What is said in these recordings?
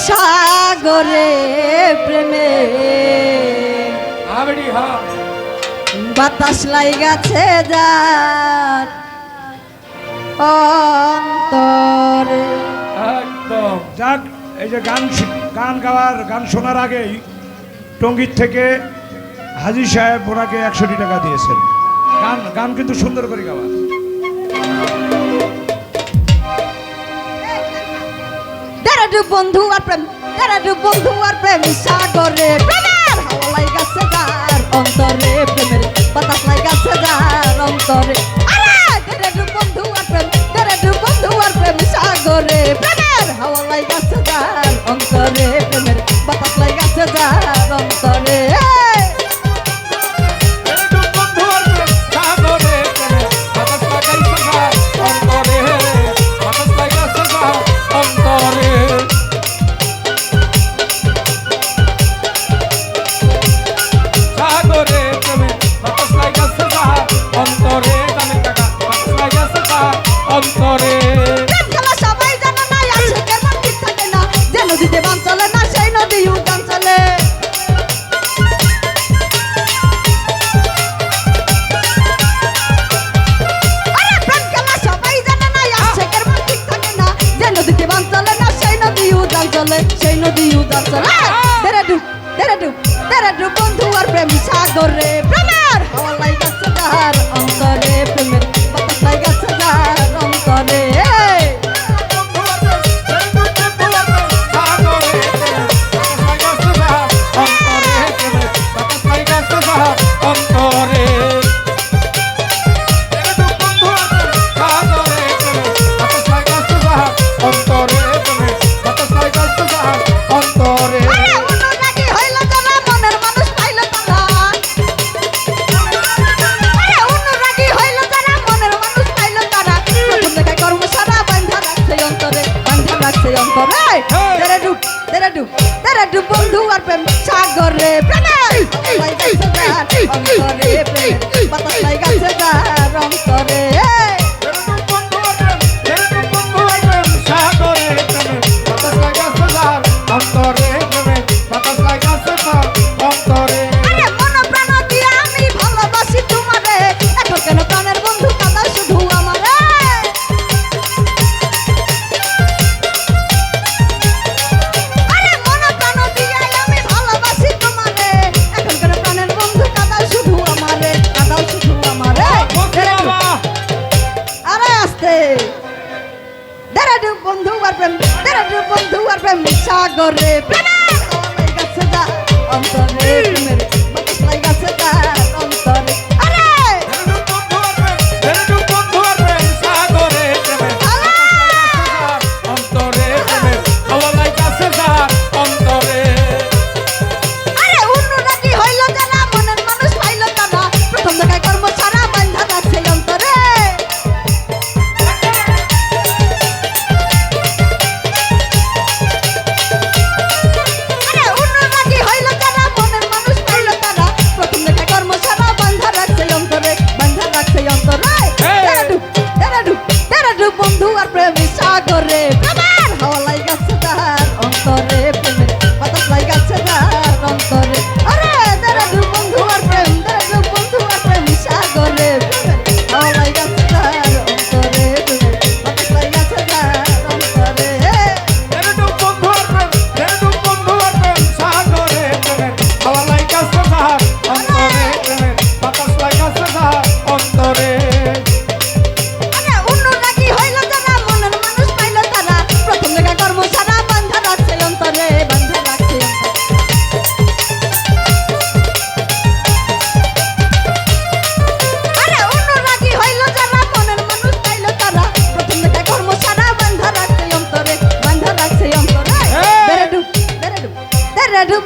সাগরে প্রেমে বাতাস লাইগাছে যার অন্তরে। একদম যাক, এই যে গান শোনার আগেই টঙ্গীর থেকে হাজী সাহেব ওনাকে 100 টাকা দিয়েছেন। গান কিন্তু সুন্দর করে গাওয়া। বন্ধু আর প্রেম, বন্ধু আর প্রেম সাগরে প্রেমের হাওয়া লাইগাছে যার অন্তরে, প্রেমের বাতাস লাইগাছে যার অন্তরে। বন্ধু আর প্রেম, বন্ধু আর প্রেম সাগরে প্রেমের হাওয়া লাইগাছে যার অন্তরে, প্রেমের বাতাস লাইগাছে যার অন্তরে। সবাই জানে না আছে কেমন ঠিক থাকে না, যে নদীতে বান চলে না সেই নদী উদান চলে। প্রেম খেলা সবাই জানে না আছে কেমন ঠিক থাকে না, যে নদীতে বান চলে না সেই নদী উদান চলে, সেই নদী উদান চলে। বন্ধু আর প্রেম সাগরে প্রেমের হাওয়া লাইগাছে যার অন্তরে, প্রেমের বাতাস লাইগাছে যার অন্তরে। বন্ধু আর প্রেম সাগরে প্রেমের লাইগাছে যার অন্তরে, প্রেমের বাতাস লাইগাছে যার অন্তরে। বন্ধু আর প্রেম, বন্ধু আর প্রেম সাগরে প্রেমের হাওয়া লাইগাছে যার অন্তরে, প্রেমের বাতাস লাইগাছে যার অন্তরে। বন্ধু আর প্রেম সাগরে প্রেমের হাওয়া লাইগাছে যার অন্তরে, প্রেমের বাতাস লাইগাছে যার অন্তরে। বন্ধু আর প্রেম, বন্ধু আর প্রেম সাগরে প্রেমের হাওয়া লাইগাছে যার অন্তরে, প্রেমের বাতাস লাইগাছে যার অন্তরে। বন্ধু আর প্রেম সাগরে প্রেমের হাওয়া লাইগাছে যার অন্তরে, প্রেমের বাতাস লাইগাছে যার অন্তরে।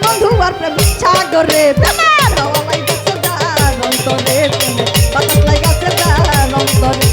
বন্ধু আর প্রেম সাগরে প্রেমের হাওয়া লাইগাছে যার অন্তরে, প্রেমের বাতাস লাইগাছে যার অন্তরে।